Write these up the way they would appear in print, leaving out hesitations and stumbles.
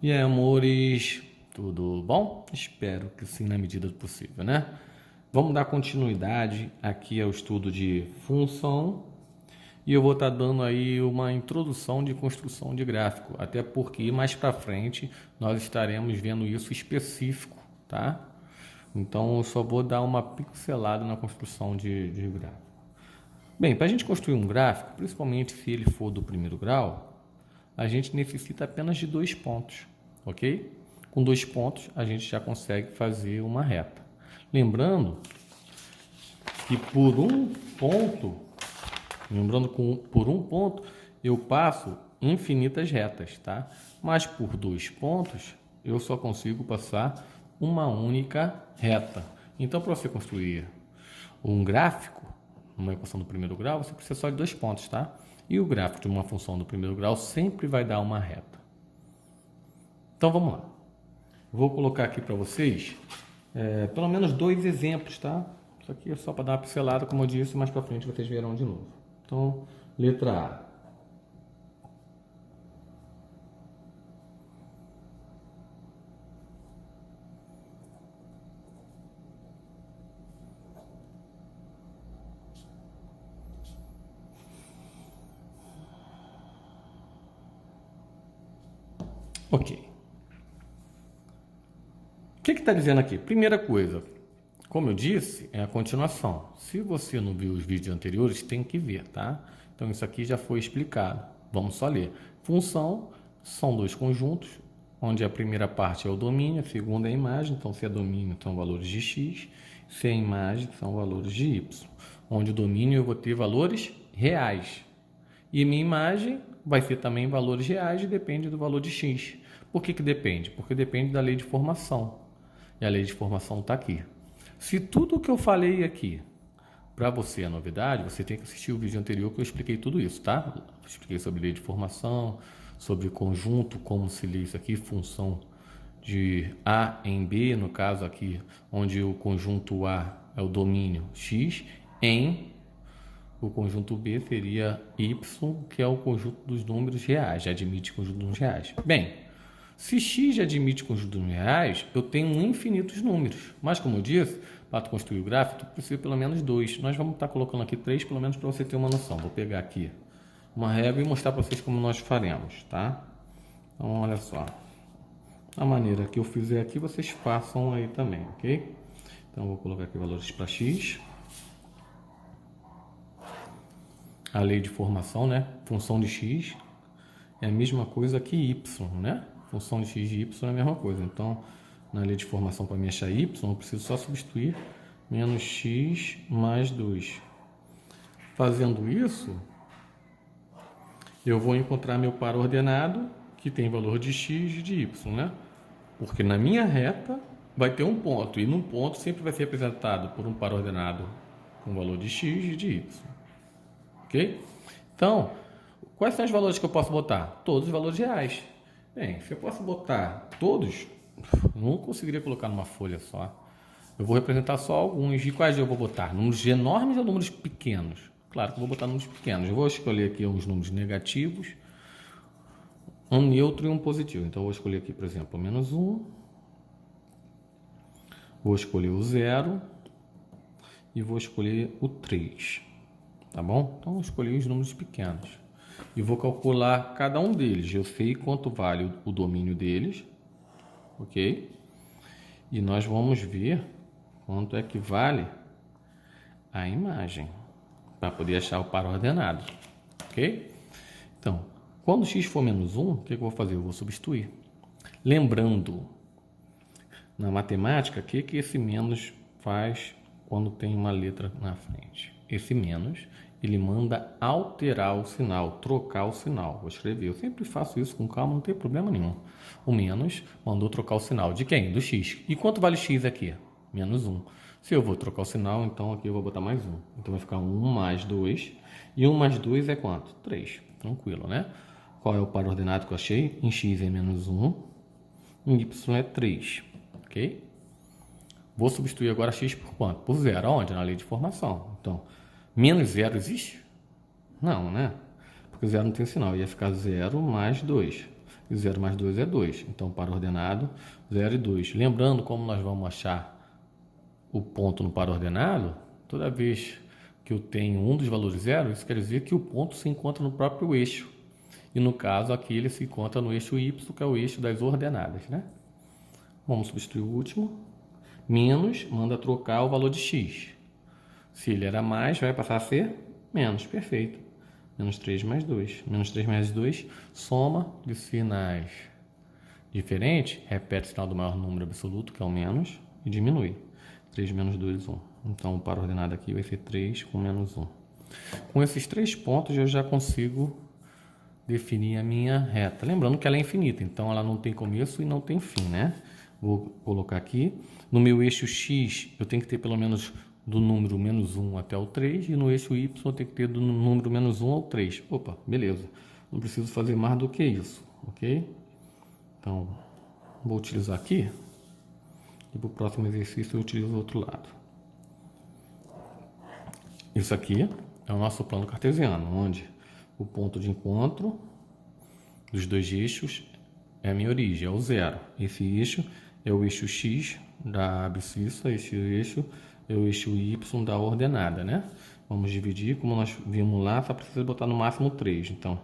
E aí, amores, tudo bom? Espero que sim, na medida do possível, né? Vamos dar continuidade aqui ao estudo de função e eu vou estar dando aí uma introdução de construção de gráfico, até porque mais para frente nós estaremos vendo isso específico, tá? Então eu só vou dar uma pincelada na construção de gráfico. Bem, para a gente construir um gráfico, principalmente se ele for do primeiro grau, a gente necessita apenas de 2 pontos, ok? Com 2 pontos a gente já consegue fazer uma reta. Lembrando que por um ponto eu passo infinitas retas, tá? Mas por 2 pontos eu só consigo passar uma única reta. Então, para você construir um gráfico, numa equação do primeiro grau, você precisa só de 2 pontos, tá? E o gráfico de uma função do primeiro grau sempre vai dar uma reta. Então vamos lá. Vou colocar aqui para vocês pelo menos 2 exemplos, tá? Isso aqui é só para dar uma pincelada, como eu disse, mais para frente vocês verão de novo. Então, letra A. Ok. O que está dizendo aqui? Primeira coisa, como eu disse, é a continuação. Se você não viu os vídeos anteriores, tem que ver, tá? Então isso aqui já foi explicado. Vamos só ler. Função são 2 conjuntos, onde a primeira parte é o domínio, a segunda é a imagem. Então se é domínio, são valores de x. Se é imagem, são valores de y. Onde o domínio eu vou ter valores reais. E minha imagem vai ser também valores reais e depende do valor de x. Por que depende? Porque depende da lei de formação. E a lei de formação está aqui. Se tudo o que eu falei aqui para você é novidade, você tem que assistir o vídeo anterior que eu expliquei tudo isso, tá? Eu expliquei sobre lei de formação, sobre conjunto, como se lê isso aqui, função de A em B, no caso aqui, onde o conjunto A é o domínio x, em o conjunto B seria y, que é o conjunto dos números reais, já admite conjunto dos números reais. Bem, se x já admite conjunto dos números reais, eu tenho infinitos números. Mas, como eu disse, para construir o gráfico, eu preciso pelo menos 2. Nós vamos estar colocando aqui 3, pelo menos para você ter uma noção. Vou pegar aqui uma régua e mostrar para vocês como nós faremos, tá? Então, olha só. A maneira que eu fizer aqui, vocês façam aí também, ok? Então, vou colocar aqui valores para x. A lei de formação, né? Função de x é a mesma coisa que y, né? Função de x e y é a mesma coisa. Então, na lei de formação, para me achar y, eu preciso só substituir menos x mais 2. Fazendo isso, eu vou encontrar meu par ordenado, que tem valor de x e de y, né? Porque na minha reta vai ter um ponto, e num ponto sempre vai ser representado por um par ordenado com valor de x e de y. Ok? Então, quais são os valores que eu posso botar? Todos os valores reais. Bem, se eu posso botar todos, não conseguiria colocar numa folha só. Eu vou representar só alguns. E quais eu vou botar? Números enormes ou números pequenos? Claro que eu vou botar números pequenos. Eu vou escolher aqui uns números negativos, um neutro e um positivo. Então, eu vou escolher aqui, por exemplo, o menos 1. Vou escolher o 0. E vou escolher o 3. Tá bom? Então, eu escolhi os números pequenos. E vou calcular cada um deles. Eu sei quanto vale o domínio deles, ok? E nós vamos ver quanto é que vale a imagem, para poder achar o par ordenado, ok? Então, quando x for menos 1, o que eu vou fazer? Eu vou substituir. Lembrando, na matemática, o que esse menos faz quando tem uma letra na frente? Esse menos, ele manda alterar o sinal, trocar o sinal. Vou escrever, eu sempre faço isso com calma, não tem problema nenhum. O menos mandou trocar o sinal. De quem? Do x. E quanto vale x aqui? Menos 1. Se eu vou trocar o sinal, então aqui eu vou botar mais 1. Então vai ficar 1 mais 2. E 1 mais 2 é quanto? 3. Tranquilo, né? Qual é o par ordenado que eu achei? Em x é menos 1, em y é 3. Ok? Vou substituir agora x por quanto? Por 0. Aonde? Na lei de formação. Então, menos 0 existe? Não, né? Porque 0 não tem sinal. Ia ficar 0 mais 2. e 0 mais 2 é 2. Então, par ordenado, 0 e 2. Lembrando como nós vamos achar o ponto no par ordenado, toda vez que eu tenho um dos valores 0, isso quer dizer que o ponto se encontra no próprio eixo. E no caso aqui ele se encontra no eixo y, que é o eixo das ordenadas, né? Vamos substituir o último. Menos, manda trocar o valor de x. Se ele era mais, vai passar a ser menos. Perfeito. Menos 3 mais 2. Menos 3 mais 2, soma de sinais diferentes, repete o sinal do maior número absoluto, que é o menos, e diminui. 3 menos 2, 1. Então, o par ordenado aqui vai ser 3 com menos 1. Com esses 3 pontos, eu já consigo definir a minha reta. Lembrando que ela é infinita, então ela não tem começo e não tem fim, né? Vou colocar aqui. No meu eixo x, eu tenho que ter pelo menos do número menos 1 até o 3, e no eixo y eu tenho que ter do número menos 1 ao 3. Opa, beleza. Não preciso fazer mais do que isso, ok? Então, vou utilizar aqui, e para o próximo exercício eu utilizo o outro lado. Isso aqui é o nosso plano cartesiano, onde o ponto de encontro dos dois eixos é a minha origem, é o 0. Esse eixo é o eixo x da abscissa, esse eixo é o eixo y da ordenada, né? Vamos dividir, como nós vimos lá, só precisa botar no máximo 3. Então,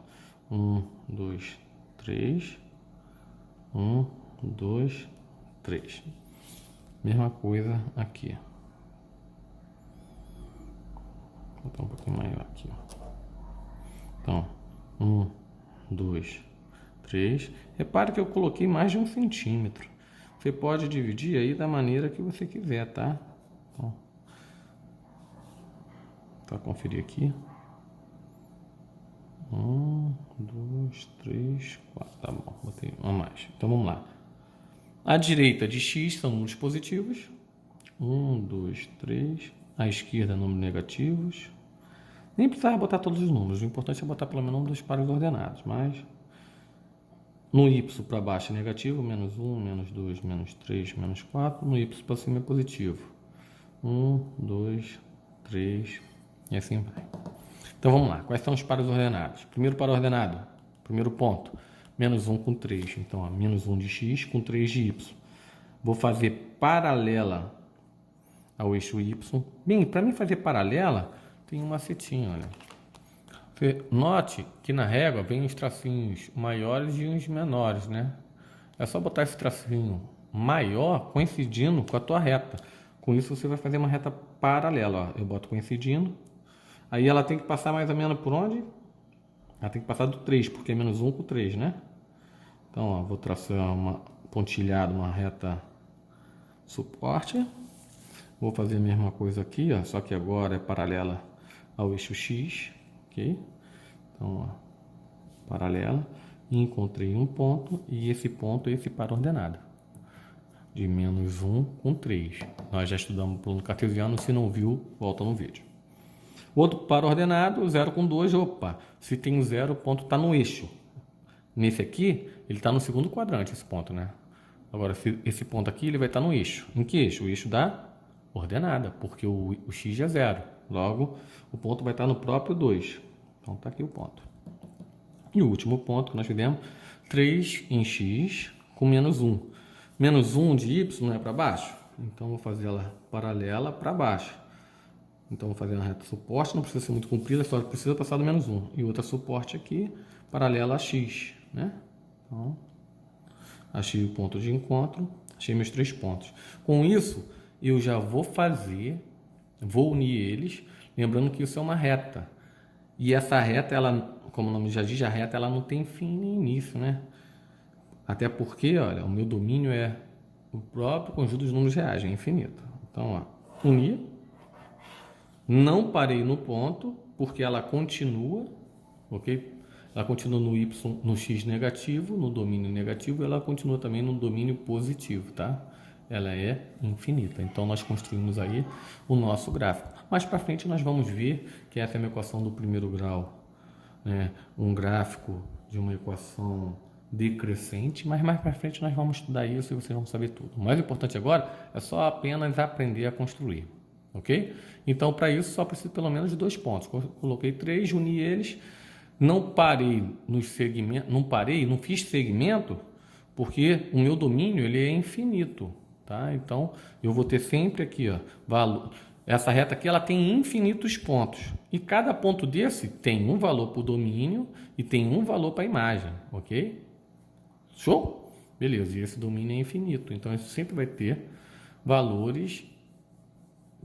1, 2, 3. 1, 2, 3. Mesma coisa aqui. Vou botar um pouquinho maior aqui. Então, 1, 2, 3. Repare que eu coloquei mais de 1 centímetro. Você pode dividir aí da maneira que você quiser, tá? Então, para conferir aqui. 1, 2, 3, 4. Tá bom, botei uma mais. Então vamos lá. À direita de x são números positivos. 1, 2, 3. À esquerda, números negativos. Nem precisava botar todos os números. O importante é botar pelo menos um dos pares ordenados. Mas no y para baixo é negativo. Menos 1, menos 2, menos 3, menos 4. No y para cima é positivo. 1, 2, 3 e assim vai. Então vamos lá. Quais são os pares ordenados? Primeiro par ordenado. Primeiro ponto. Menos 1 com 3. Então, ó, menos 1 de x com 3 de y. Vou fazer paralela ao eixo y. Bem, para mim fazer paralela, tem uma setinha, olha. Você note que na régua vem os tracinhos maiores e os menores, né? É só botar esse tracinho maior coincidindo com a tua reta. Com isso você vai fazer uma reta paralela, ó. Eu boto coincidindo. Aí ela tem que passar mais ou menos por onde? Ela tem que passar do 3, porque é menos 1 com 3, né? Então, ó, vou traçar uma pontilhada, uma reta suporte. Vou fazer a mesma coisa aqui, ó, só que agora é paralela ao eixo x, ok? Então, ó, paralela. E encontrei um ponto, e esse ponto é esse par ordenado. De menos 1 com 3. Nós já estudamos o plano cartesiano, se não viu, volta no vídeo. Outro par ordenado, 0 com 2, opa, se tem 0, o ponto está no eixo. Nesse aqui, ele está no segundo quadrante, esse ponto, né? Agora, esse ponto aqui, ele vai estar no eixo. Em que eixo? O eixo da ordenada, porque o x é 0. Logo, o ponto vai estar no próprio 2. Então, está aqui o ponto. E o último ponto que nós fizemos, 3 em x com menos 1. Menos 1 de y não é para baixo? Então, vou fazer ela paralela para baixo. Então, vou fazer uma reta suporte, não precisa ser muito comprida, só precisa passar do menos 1. E outra suporte aqui, paralela a x, né? Então, achei o ponto de encontro, achei meus 3 pontos. Com isso, eu já vou unir eles, lembrando que isso é uma reta. E essa reta, ela, como o nome já diz, a reta ela não tem fim nem início, né? Até porque, olha, o meu domínio é o próprio conjunto dos números reais, é infinito. Então, ó, unir. Não parei no ponto, porque ela continua, ok? Ela continua no y, no x negativo, no domínio negativo, e ela continua também no domínio positivo, tá? Ela é infinita. Então, nós construímos aí o nosso gráfico. Mais para frente, nós vamos ver que essa é uma equação do primeiro grau, né? Um gráfico de uma equação decrescente, mas mais para frente nós vamos estudar isso e vocês vão saber tudo. O mais importante agora é só apenas aprender a construir. Ok? Então, para isso, só preciso pelo menos de 2 pontos. Coloquei 3, uni eles, Não parei nos segmentos, não fiz segmento, porque o meu domínio ele é infinito, tá? Então, eu vou ter sempre aqui, ó, valor. Essa reta aqui ela tem infinitos pontos. E cada ponto desse tem um valor para o domínio e tem um valor para a imagem, ok? Show? Beleza, e esse domínio é infinito. Então, isso sempre vai ter valores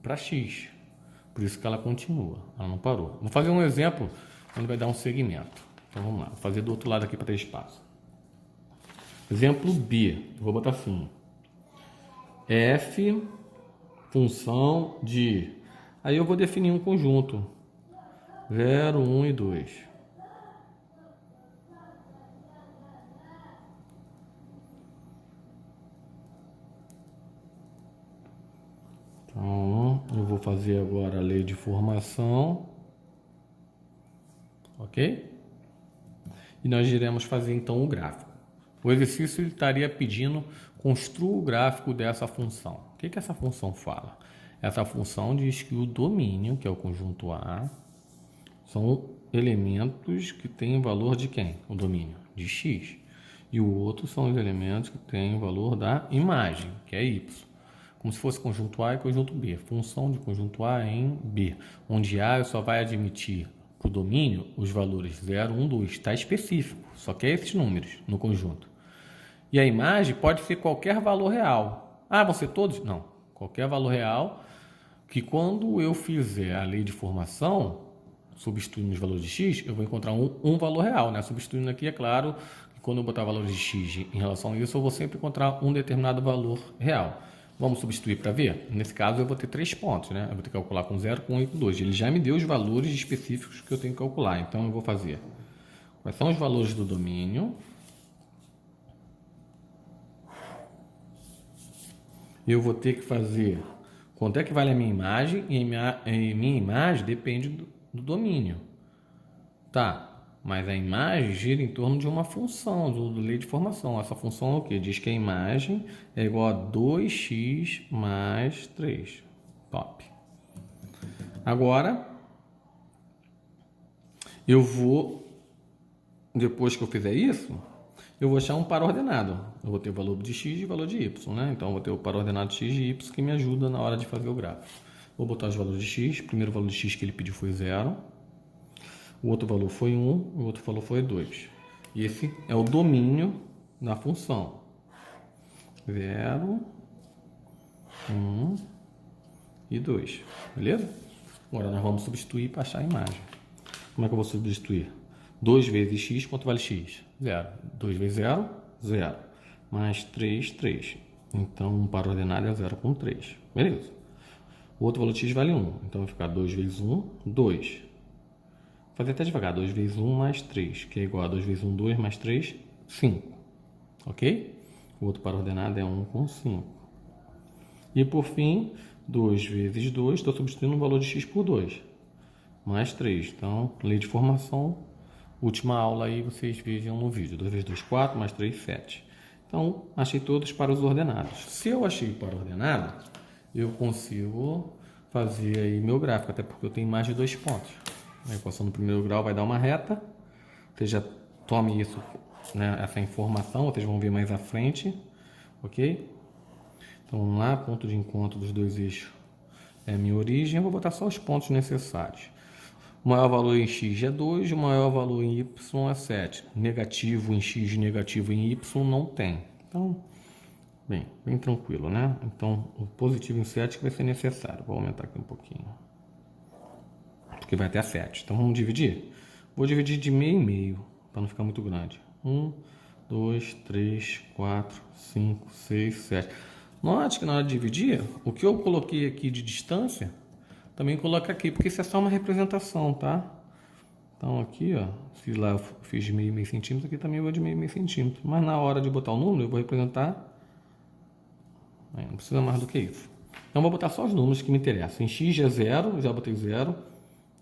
para x. Por isso que ela continua, ela não parou. Vou fazer um exemplo onde vai dar um segmento. Então vamos lá, vou fazer do outro lado aqui para ter espaço. Exemplo B, eu vou botar assim: f função de. Aí eu vou definir um conjunto 0, 1 e 2. Então, eu vou fazer agora a lei de formação, ok? E nós iremos fazer então o gráfico. O exercício ele estaria pedindo construa o gráfico dessa função. O que essa função fala? Essa função diz que o domínio, que é o conjunto A, são elementos que têm valor de quem? O domínio de x. E o outro são os elementos que têm o valor da imagem, que é y. Como se fosse conjunto A e conjunto B. Função de conjunto A em B, onde A só vai admitir para o domínio os valores 0, 1, 2. Está específico, só que é esses números no conjunto. E a imagem pode ser qualquer valor real. Ah, vão ser todos? Não. Qualquer valor real que quando eu fizer a lei de formação, substituindo os valores de x, eu vou encontrar um valor real, né? Substituindo aqui, é claro, que quando eu botar valores de x em relação a isso, eu vou sempre encontrar um determinado valor real. Vamos substituir para ver? Nesse caso, eu vou ter 3 pontos, né? Eu vou ter que calcular com 0, com 1 e com 2. Ele já me deu os valores específicos que eu tenho que calcular. Então, eu vou fazer quais são os valores do domínio. Eu vou ter que fazer quanto é que vale a minha imagem, e minha imagem depende do domínio. Tá, mas a imagem gira em torno de uma função, do lei de formação. Essa função é o quê? Diz que a imagem é igual a 2x mais 3. Top. Agora, eu vou, depois que eu fizer isso, eu vou achar um par ordenado. Eu vou ter o valor de x e o valor de y, né? Então, eu vou ter o par ordenado de x e y que me ajuda na hora de fazer o gráfico. Vou botar os valores de x. O primeiro valor de x que ele pediu foi 0. O outro valor foi 1. O outro valor foi 2. E esse é o domínio da função. 0, 1 e 2. Beleza? Agora, nós vamos substituir para achar a imagem. Como é que eu vou substituir? 2 vezes x, quanto vale x? 0. 2 vezes 0, 0. Mais 3, 3. Então, um par ordenado é 0 com 3. Beleza. O outro valor de x vale 1. Então, vai ficar 2 vezes 1, 2. Vou fazer até devagar. 2 vezes 1 mais 3, que é igual a 2 vezes 1, 2, mais 3, 5. Ok? O outro par ordenado é 1 com 5. E, por fim, 2 vezes 2, estou substituindo o valor de x por 2. Mais 3. Então, lei de formação, última aula aí, vocês vejam no vídeo. 2 vezes 2, 4, mais 3, 7. Então, achei todos para os ordenados. Se eu achei para ordenado, eu consigo fazer aí meu gráfico, até porque eu tenho mais de 2 pontos. A equação do primeiro grau vai dar uma reta. Você já tome isso, né, essa informação, vocês vão ver mais à frente. Ok? Então, vamos lá, ponto de encontro dos dois eixos é a minha origem. Eu vou botar só os pontos necessários. O maior valor em x é 2, o maior valor em y é 7. Negativo em x, negativo em y não tem. Então, bem tranquilo, né? Então, o positivo em 7 que vai ser necessário. Vou aumentar aqui um pouquinho. Porque vai até 7. Então, vamos dividir? Vou dividir de meio em meio, para não ficar muito grande. 1, 2, 3, 4, 5, 6, 7. Note que na hora de dividir, o que eu coloquei aqui de distância, também coloca aqui, porque isso é só uma representação, tá? Então aqui, ó, se lá eu fiz de meio centímetro, aqui também eu vou de meio centímetro. Mas na hora de botar o número, eu vou representar, não precisa mais do que isso. Então eu vou botar só os números que me interessam. Em x é 0, já botei 0,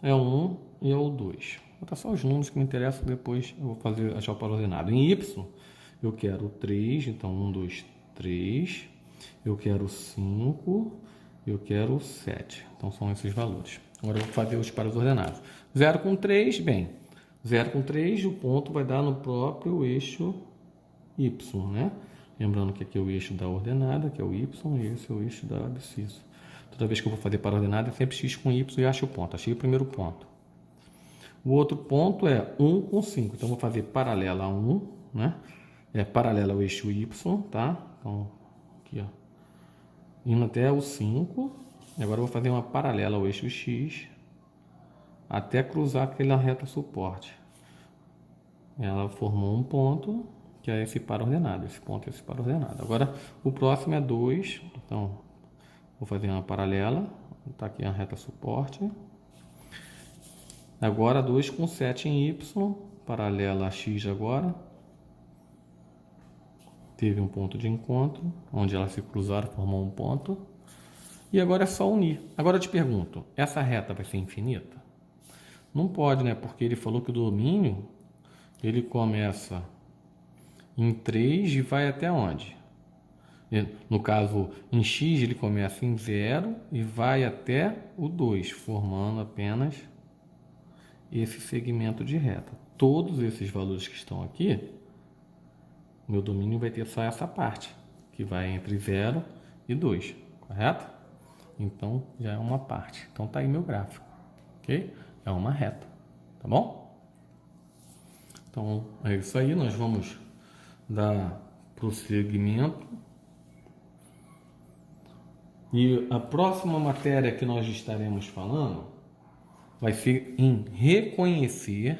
é 1 e é o 2. Vou botar só os números que me interessam, depois eu vou achar o par ordenado. Em y, eu quero 3, então 1, 2, 3. Eu quero 5, eu quero 7. Então, são esses valores. Agora, eu vou fazer os pares ordenados. 0 com 3, bem, 0 com 3, o ponto vai dar no próprio eixo y, né? Lembrando que aqui é o eixo da ordenada, que é o y, e esse é o eixo da abscissa. Toda vez que eu vou fazer para a ordenada, é sempre x com y e acho o ponto. Achei o primeiro ponto. O outro ponto é 1 com 5. Então, eu vou fazer paralela a 1, né? É paralela ao eixo y, tá? Então, aqui, ó. Indo até o 5. E agora eu vou fazer uma paralela ao eixo x até cruzar aquela reta suporte. Ela formou um ponto, que é esse par ordenado. Esse ponto é esse par ordenado. Agora, o próximo é 2. Então, vou fazer uma paralela. Está aqui a reta suporte. Agora, 2 com 7 em y. Paralela a x agora. Teve um ponto de encontro, onde elas se cruzaram, formou um ponto. E agora é só unir. Agora eu te pergunto, essa reta vai ser infinita? Não pode, né? Porque ele falou que o domínio, ele começa em 3 e vai até onde? No caso, em x ele começa em 0 e vai até o 2, formando apenas esse segmento de reta. Todos esses valores que estão aqui, meu domínio vai ter só essa parte, que vai entre 0 e 2, correto? Então, já é uma parte. Então, tá aí meu gráfico, ok? É uma reta, tá bom? Então, é isso aí. Nós vamos dar prosseguimento. E a próxima matéria que nós estaremos falando vai ser em reconhecer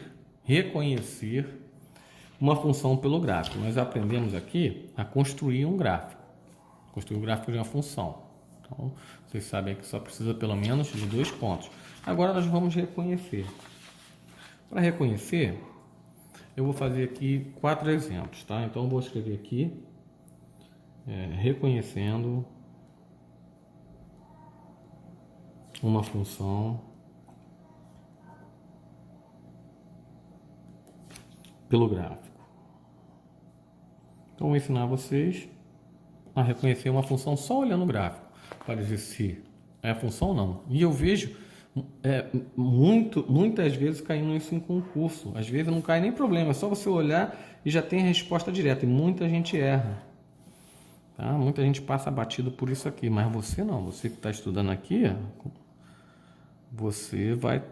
uma função pelo gráfico. Nós aprendemos aqui a construir um gráfico. Construir o gráfico de uma função. Então, vocês sabem que só precisa pelo menos de 2 pontos. Agora nós vamos reconhecer. Para reconhecer, eu vou fazer aqui 4 exemplos, tá? Então, eu vou escrever aqui, reconhecendo uma função pelo gráfico. Então, vou ensinar vocês a reconhecer uma função só olhando o gráfico, para dizer se é a função ou não. E eu vejo muitas vezes caindo isso em concurso. Às vezes não cai nem problema, é só você olhar e já tem a resposta direta. E muita gente erra. Tá? Muita gente passa batido por isso aqui, mas você não. Você que está estudando aqui, você vai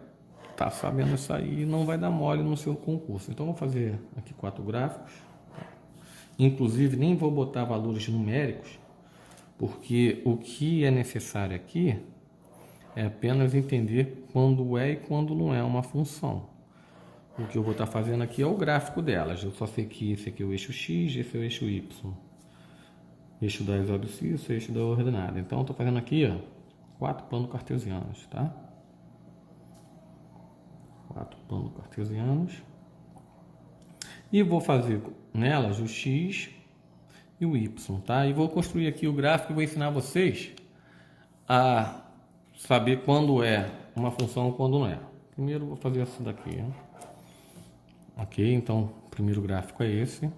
estar sabendo isso aí e não vai dar mole no seu concurso. Então, eu vou fazer aqui 4 gráficos. Inclusive, nem vou botar valores numéricos, porque o que é necessário aqui é apenas entender quando é e quando não é uma função. O que eu vou estar fazendo aqui é o gráfico delas. Eu só sei que esse aqui é o eixo x, esse é o eixo y. Eixo das abscissas, eixo da ordenada. Então, eu estou fazendo aqui, ó, 4 planos cartesianos, tá? 4 planos cartesianos. E vou fazer nelas o x e o y, tá? E vou construir aqui o gráfico e vou ensinar vocês a saber quando é uma função e quando não é. Primeiro vou fazer isso daqui, né? Ok, então o primeiro gráfico é esse.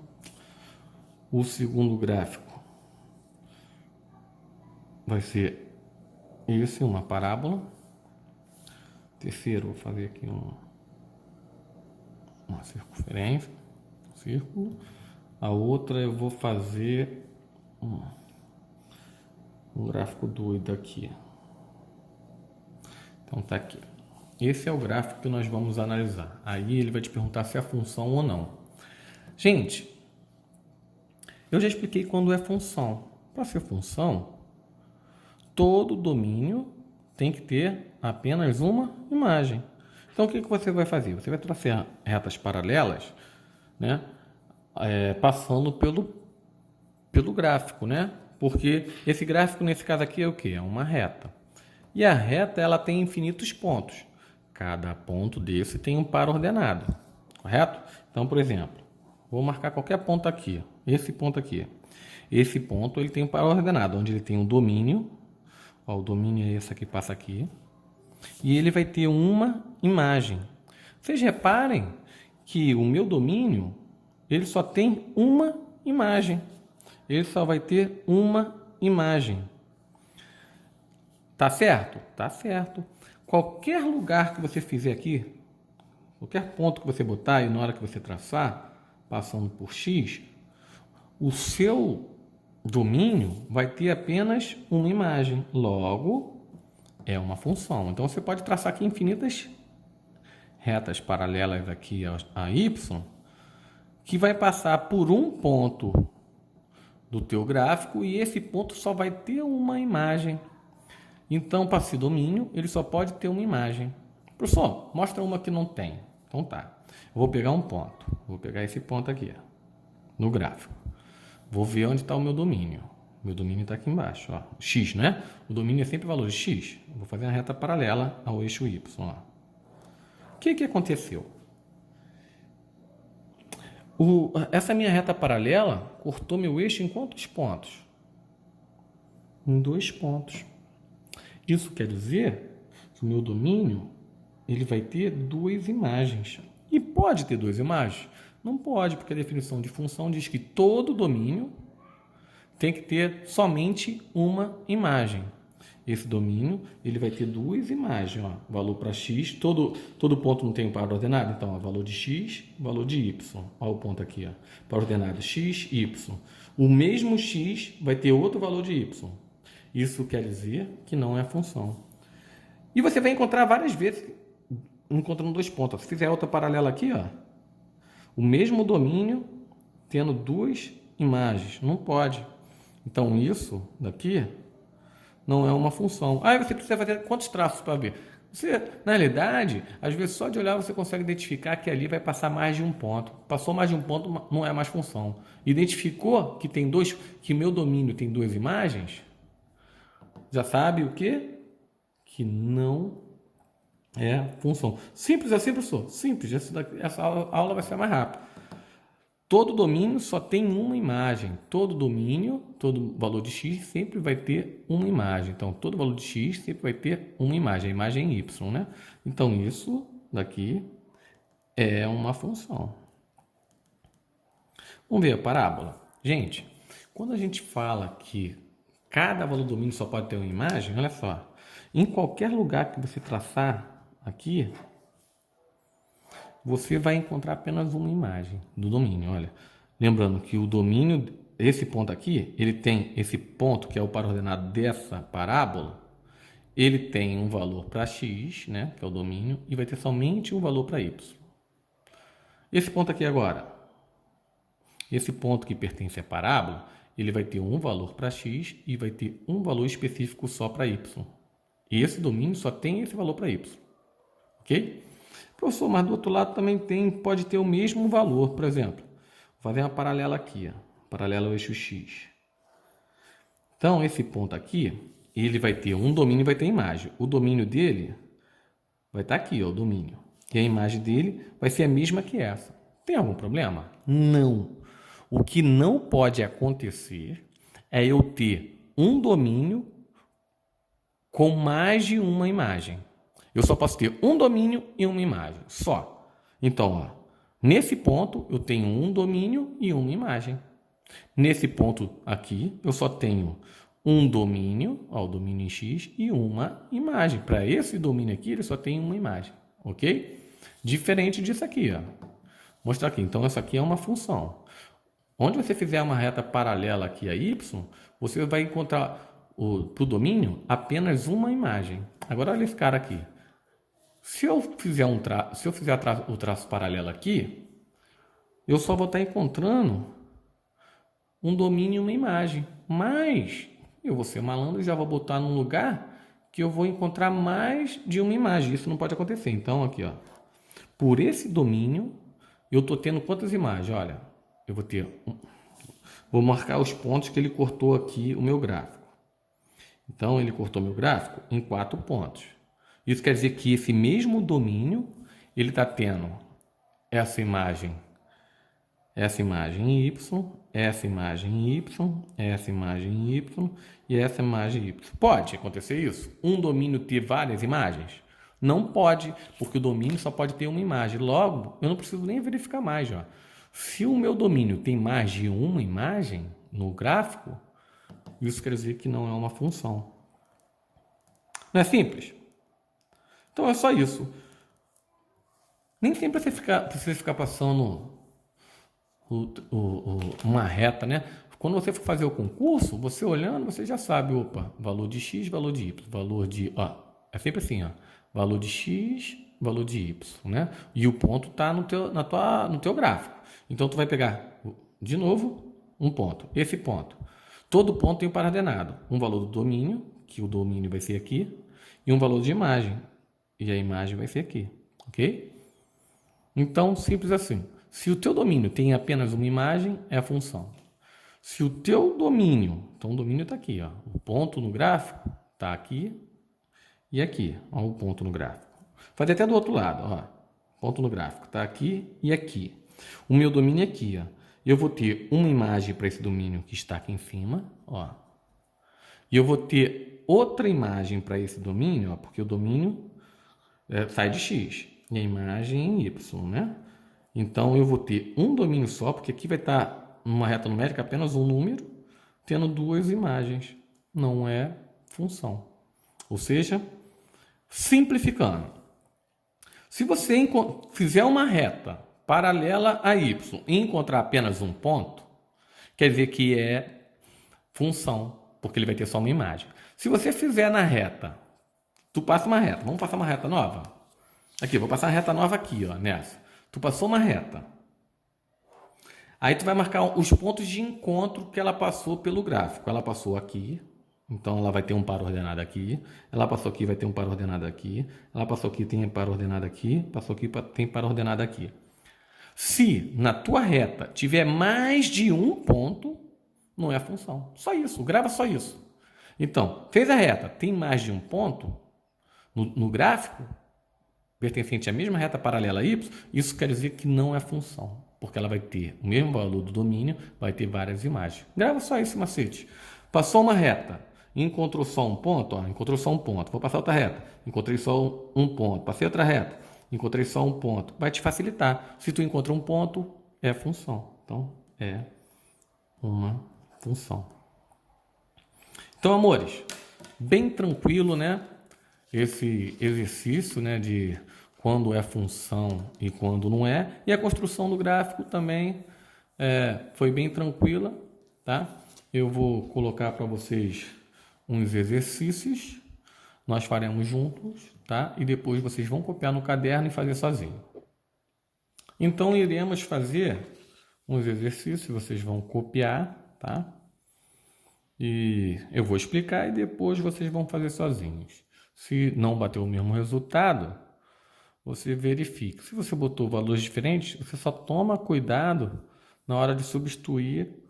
O segundo gráfico vai ser esse, uma parábola. Terceiro, vou fazer aqui uma circunferência, um círculo. A outra eu vou fazer um gráfico doido aqui. Então tá aqui. Esse é o gráfico que nós vamos analisar. Aí ele vai te perguntar se é função ou não. Gente, eu já expliquei quando é função. Para ser função, todo domínio tem que ter apenas uma imagem. Então, o que você vai fazer? Você vai traçar retas paralelas, né? Passando pelo gráfico, né? Porque esse gráfico, nesse caso aqui, é o quê? É uma reta. E a reta, ela tem infinitos pontos. Cada ponto desse tem um par ordenado, correto? Então, por exemplo, vou marcar qualquer ponto aqui. Esse ponto aqui. Esse ponto, ele tem um par ordenado, onde ele tem um domínio. Ó, o domínio é esse aqui, passa aqui. E ele vai ter uma imagem. Vocês reparem que o meu domínio, ele só tem uma imagem. Ele só vai ter uma imagem. Tá certo? Tá certo. Qualquer lugar que você fizer aqui, qualquer ponto que você botar e na hora que você traçar, passando por x, o seu domínio vai ter apenas uma imagem. Logo, é uma função. Então, você pode traçar aqui infinitas retas paralelas aqui a y, que vai passar por um ponto do teu gráfico e esse ponto só vai ter uma imagem. Então, para esse domínio, ele só pode ter uma imagem. Professor, mostra uma que não tem. Então tá. Eu vou pegar um ponto. Vou pegar esse ponto aqui, ó, no gráfico. Vou ver onde está o meu domínio. Meu domínio está aqui embaixo, ó. X, né? O domínio é sempre o valor de x. Vou fazer uma reta paralela ao eixo y, ó. O que aconteceu? Essa minha reta paralela cortou meu eixo em quantos pontos? Em 2 pontos. Isso quer dizer que o meu domínio ele vai ter 2 imagens. E pode ter 2 imagens? Não pode, porque a definição de função diz que todo domínio tem que ter somente uma imagem. Esse domínio ele vai ter 2 imagens. Ó, valor para x, todo ponto não tem um par ordenado? Então, ó, valor de x, valor de y. Olha o ponto aqui, ó, par ordenado x, y. O mesmo x vai ter outro valor de y. Isso quer dizer que não é função. E você vai encontrar várias vezes, encontrando 2 pontos. Se fizer outra paralela aqui, ó, o mesmo domínio tendo 2 imagens. Não pode. Então, isso daqui não é uma função. Aí você precisa fazer quantos traços para ver? Você, na realidade, às vezes só de olhar você consegue identificar que ali vai passar mais de um ponto. Passou mais de um ponto, não é mais função. Identificou que tem que meu domínio tem 2 imagens, já sabe o quê? Que não é função. Simples assim, professor? Simples. Essa aula vai ser mais rápida. Todo domínio só tem uma imagem. Todo domínio, todo valor de x sempre vai ter uma imagem. Então, todo valor de x sempre vai ter uma imagem. A imagem y, né? Então, isso daqui é uma função. Vamos ver a parábola. Gente, quando a gente fala que cada valor do domínio só pode ter uma imagem, olha só. Em qualquer lugar que você traçar aqui, você vai encontrar apenas uma imagem do domínio. Olha, lembrando que o domínio, esse ponto aqui, ele tem esse ponto que é o par ordenado dessa parábola, ele tem um valor para x, né, que é o domínio, e vai ter somente um valor para y. Esse ponto aqui agora, esse ponto que pertence à parábola, ele vai ter um valor para x e vai ter um valor específico só para y. E esse domínio só tem esse valor para y. Ok? Professor, mas do outro lado também pode ter o mesmo valor. Por exemplo, vou fazer uma paralela aqui, ó, paralela ao eixo x. Então, esse ponto aqui, ele vai ter um domínio e vai ter imagem. O domínio dele vai estar aqui, ó, o domínio. E a imagem dele vai ser a mesma que essa. Tem algum problema? Não. O que não pode acontecer é eu ter um domínio com mais de uma imagem. Eu só posso ter um domínio e uma imagem, só. Então, ó, nesse ponto, eu tenho um domínio e uma imagem. Nesse ponto aqui, eu só tenho um domínio, ó, o domínio em x, e uma imagem. Para esse domínio aqui, ele só tem uma imagem, ok? Diferente disso aqui, ó. Vou mostrar aqui. Então, essa aqui é uma função. Onde você fizer uma reta paralela aqui a y, você vai encontrar para o domínio apenas uma imagem. Agora, olha esse cara aqui. Se eu fizer o traço paralelo aqui, eu só vou estar encontrando um domínio e uma imagem. Mas eu vou ser malandro e já vou botar num lugar que eu vou encontrar mais de uma imagem. Isso não pode acontecer. Então, aqui, ó, por esse domínio, eu estou tendo quantas imagens? Olha, eu vou ter... Vou marcar os pontos que ele cortou aqui o meu gráfico. Então, ele cortou meu gráfico em 4 pontos. Isso quer dizer que esse mesmo domínio, ele está tendo essa imagem y, essa imagem y, essa imagem y e essa imagem y. Pode acontecer isso? Um domínio ter várias imagens? Não pode, porque o domínio só pode ter uma imagem. Logo, eu não preciso nem verificar mais. Ó. Se o meu domínio tem mais de uma imagem no gráfico, isso quer dizer que não é uma função. Não é simples? Então é só isso. Nem sempre você precisa ficar passando uma reta, né? Quando você for fazer o concurso, você olhando, você já sabe, opa, valor de x, valor de y, valor de, ó, é sempre assim, ó, valor de x, valor de y, né? E o ponto está no teu gráfico. Então tu vai pegar, de novo, um ponto, esse ponto. Todo ponto tem um paraordenado, um valor do domínio, que o domínio vai ser aqui, e um valor de imagem, e a imagem vai ser aqui, ok? Então, simples assim. Se o teu domínio tem apenas uma imagem, é a função. Se o teu domínio, então o domínio está aqui, ó, o ponto no gráfico está aqui e aqui, ó, o ponto no gráfico. Fazer até do outro lado, ó, ponto no gráfico está aqui e aqui. O meu domínio é aqui, ó. Eu vou ter uma imagem para esse domínio que está aqui em cima, ó. E eu vou ter outra imagem para esse domínio, ó, porque o domínio sai de x e a imagem em y, né? Então eu vou ter um domínio só, porque aqui vai estar numa reta numérica apenas um número, tendo duas imagens. Não é função. Ou seja, simplificando. Se você fizer uma reta paralela a y e encontrar apenas um ponto, quer dizer que é função, porque ele vai ter só uma imagem. Se você fizer na reta, tu passa uma reta, vamos passar uma reta nova? Aqui, vou passar a reta nova aqui, ó, nessa. Tu passou uma reta. Aí tu vai marcar os pontos de encontro que ela passou pelo gráfico. Ela passou aqui, então ela vai ter um par ordenado aqui. Ela passou aqui, vai ter um par ordenado aqui. Ela passou aqui, tem um par ordenado aqui. Passou aqui, tem par ordenado aqui. Se na tua reta tiver mais de um ponto, não é a função. Só isso, grava só isso. Então, fez a reta, tem mais de um ponto no gráfico, pertencente à mesma reta paralela a y, isso quer dizer que não é função, porque ela vai ter o mesmo valor do domínio, vai ter várias imagens. Grava só esse macete. Passou uma reta, encontrou só um ponto, ó, encontrou só um ponto. Vou passar outra reta, encontrei só um ponto. Passei outra reta, encontrei só um ponto. Vai te facilitar. Se tu encontra um ponto, é função. Então, é uma função. Então, amores, bem tranquilo, né? Esse exercício, né, de quando é função e quando não é. E a construção do gráfico também foi bem tranquila, tá? Eu vou colocar para vocês uns exercícios, nós faremos juntos, tá? E depois vocês vão copiar no caderno e fazer sozinho. Então, iremos fazer uns exercícios, vocês vão copiar, tá? E eu vou explicar e depois vocês vão fazer sozinhos. Se não bater o mesmo resultado, você verifica. Se você botou valores diferentes, você só toma cuidado na hora de substituir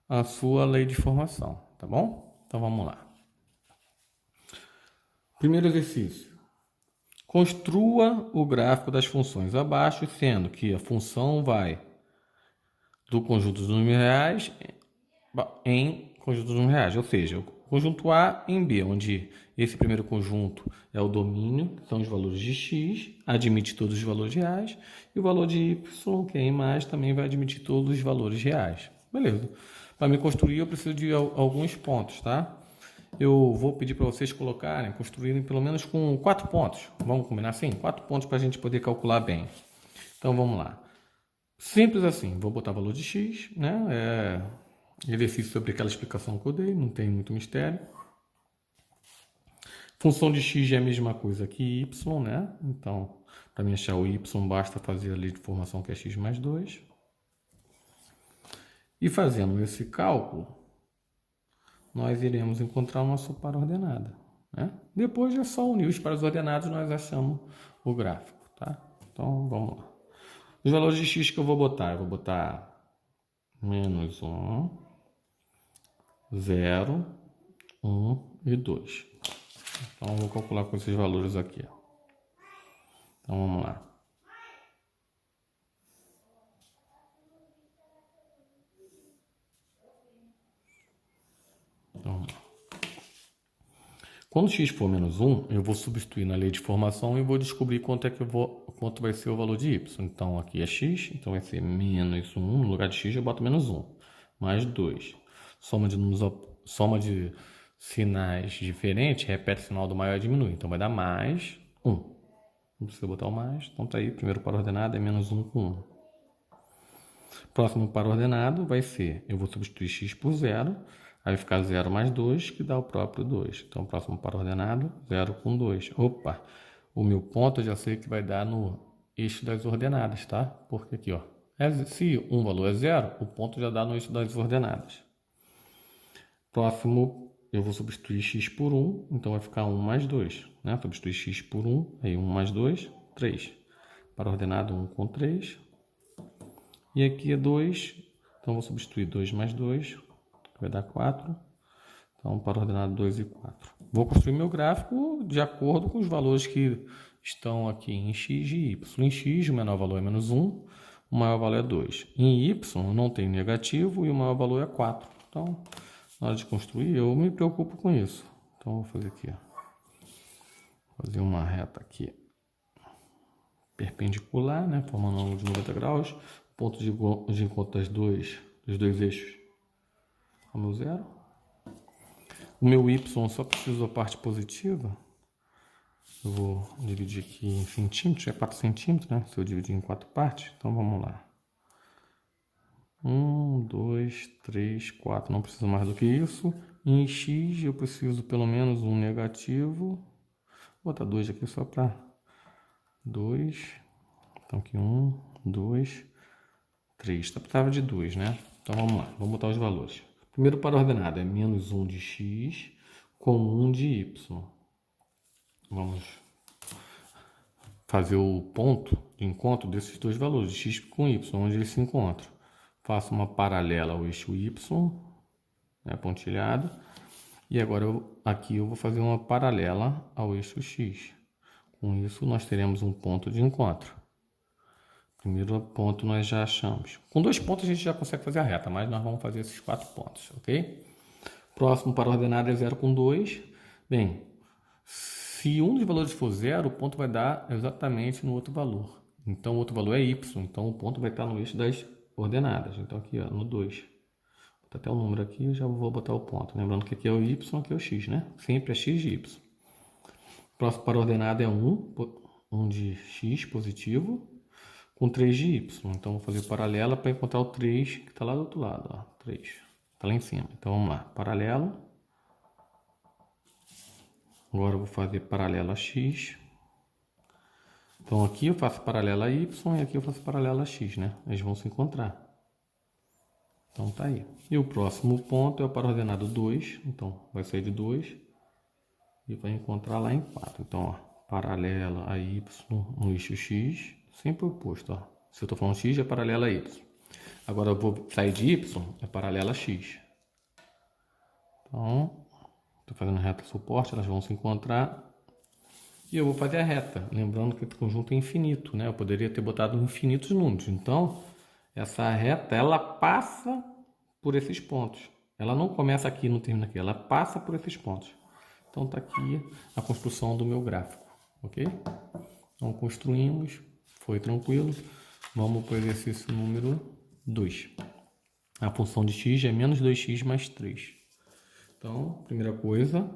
a sua lei de formação, tá bom? Então vamos lá. Primeiro exercício. Construa o gráfico das funções abaixo, sendo que a função vai do conjunto dos números reais em conjunto dos números reais, ou seja, o conjunto A em B, onde esse primeiro conjunto é o domínio, são os valores de x, admite todos os valores reais, e o valor de y, que é em mais, também vai admitir todos os valores reais. Beleza. Para me construir, eu preciso de alguns pontos, tá? Eu vou pedir para vocês colocarem, construírem pelo menos com 4 pontos. Vamos combinar assim? 4 pontos para a gente poder calcular bem. Então, vamos lá. Simples assim. Vou botar valor de x, né? Exercício sobre aquela explicação que eu dei, não tem muito mistério. Função de x é a mesma coisa que y, né? Então, para me achar o y, basta fazer a lei de formação que é x mais 2. E fazendo esse cálculo, nós iremos encontrar o nosso par ordenado, né? Depois é só unir os pares ordenados, nós achamos o gráfico, tá? Então, vamos lá. Os valores de x que eu vou botar menos 1, 0, 1 e 2. Então, eu vou calcular com esses valores aqui. Então, vamos lá. Então, quando x for menos 1, eu vou substituir na lei de formação e vou descobrir quanto vai ser o valor de y. Então, aqui é x, então vai ser menos 1. No lugar de x, eu boto menos 1. Mais 2. Soma de sinais diferentes, repete o sinal do maior e diminui. Então, vai dar mais 1. Não precisa botar o mais. Então tá aí, primeiro par ordenado é menos 1 com 1. Próximo par ordenado vai ser, eu vou substituir x por 0, aí vai ficar 0 mais 2, que dá o próprio 2. Então, próximo par ordenado, 0 com 2. Opa, o meu ponto eu já sei que vai dar no eixo das ordenadas, tá? Porque aqui, ó, se um valor é 0, o ponto já dá no eixo das ordenadas. Próximo, eu vou substituir x por 1, então vai ficar 1 mais 2, né? Substituir x por 1, aí 1 mais 2, 3. Par ordenado 1 com 3. E aqui é 2, então vou substituir 2 mais 2, que vai dar 4. Então, par ordenado 2 e 4. Vou construir meu gráfico de acordo com os valores que estão aqui em x e y. Em x, o menor valor é menos 1, o maior valor é 2. Em y, não tem negativo e o maior valor é 4. Então, na hora de construir, eu me preocupo com isso. Então, vou fazer aqui, ó. Fazer uma reta aqui perpendicular, né? Formando um ângulo de 90 graus. Ponto de encontro dos dois eixos ao meu 0. O meu y só preciso da parte positiva. Eu vou dividir aqui em centímetros, é 4 centímetros, né? Se eu dividir em 4 partes, então vamos lá. 1, 2, 3, 4, não preciso mais do que isso. Em x eu preciso pelo menos um negativo. Vou botar 2 aqui só para 2. Então aqui 1, 2, 3. Precisava de 2, né? Então vamos lá, vamos botar os valores. Primeiro par ordenado é menos 1 de x com 1 de y. Vamos fazer o ponto de encontro desses dois valores, de x com y, onde eles se encontram. Faço uma paralela ao eixo y, né, pontilhado. E agora aqui eu vou fazer uma paralela ao eixo x. Com isso nós teremos um ponto de encontro. Primeiro ponto nós já achamos. Com 2 pontos a gente já consegue fazer a reta, mas nós vamos fazer esses 4 pontos, ok? Próximo par ordenado é 0 com 2. Bem, se um dos valores for 0, o ponto vai dar exatamente no outro valor. Então o outro valor é y, então o ponto vai estar no eixo das ordenadas. Então aqui, ó, no 2. Vou botar até o número aqui e já vou botar o ponto. Lembrando que aqui é o y, aqui é o x, né? Sempre é x de y. Próximo par ordenado é 1 de x positivo, com 3 de y. Então, vou fazer paralela para encontrar o 3, que está lá do outro lado. Ó, 3. Está lá em cima. Então, vamos lá. Paralelo. Agora, eu vou fazer paralelo a x. Então, aqui eu faço paralela a y e aqui eu faço paralela a x, né? Eles vão se encontrar. Então, tá aí. E o próximo ponto é o par ordenado 2. Então, vai sair de 2 e vai encontrar lá em 4. Então, ó, paralela a y no eixo x. Sempre o oposto, ó. Se eu estou falando x, é paralela a y. Agora eu vou sair de y, é paralela a x. Então, estou fazendo reta suporte, elas vão se encontrar. E eu vou fazer a reta. Lembrando que o conjunto é infinito, né? Eu poderia ter botado infinitos números. Então, essa reta, ela passa por esses pontos. Ela não começa aqui e não termina aqui. Ela passa por esses pontos. Então, está aqui a construção do meu gráfico, ok? Então, construímos. Foi tranquilo. Vamos para o exercício número 2. A função de x é menos 2x mais 3. Então, primeira coisa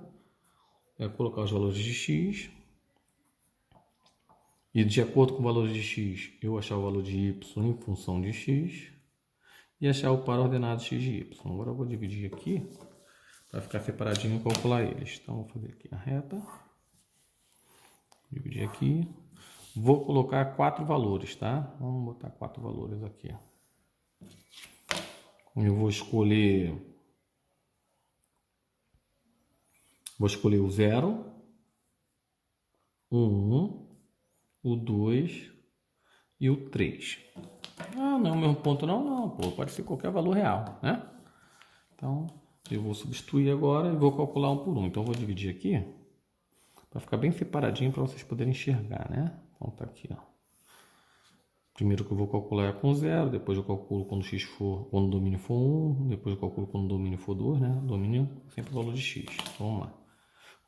é colocar os valores de x. E de acordo com o valor de x, eu achar o valor de y em função de x. E achar o par ordenado x de y. Agora eu vou dividir aqui para ficar separadinho e calcular eles. Então, vou fazer aqui a reta. Dividir aqui. Vou colocar 4 valores, tá? Vamos botar 4 valores aqui. Eu vou escolher o 0, o 1, o 2 e o 3. Ah, não é o mesmo ponto não? Não, pô, pode ser qualquer valor real, né? Então, eu vou substituir agora e vou calcular um por um. Então, eu vou dividir aqui para ficar bem separadinho para vocês poderem enxergar, né? Então, tá aqui, ó. Primeiro que eu vou calcular é com 0, depois eu calculo quando o domínio for 1, depois eu calculo quando o domínio for 2, né? Domínio sempre o valor de x. Então, vamos lá.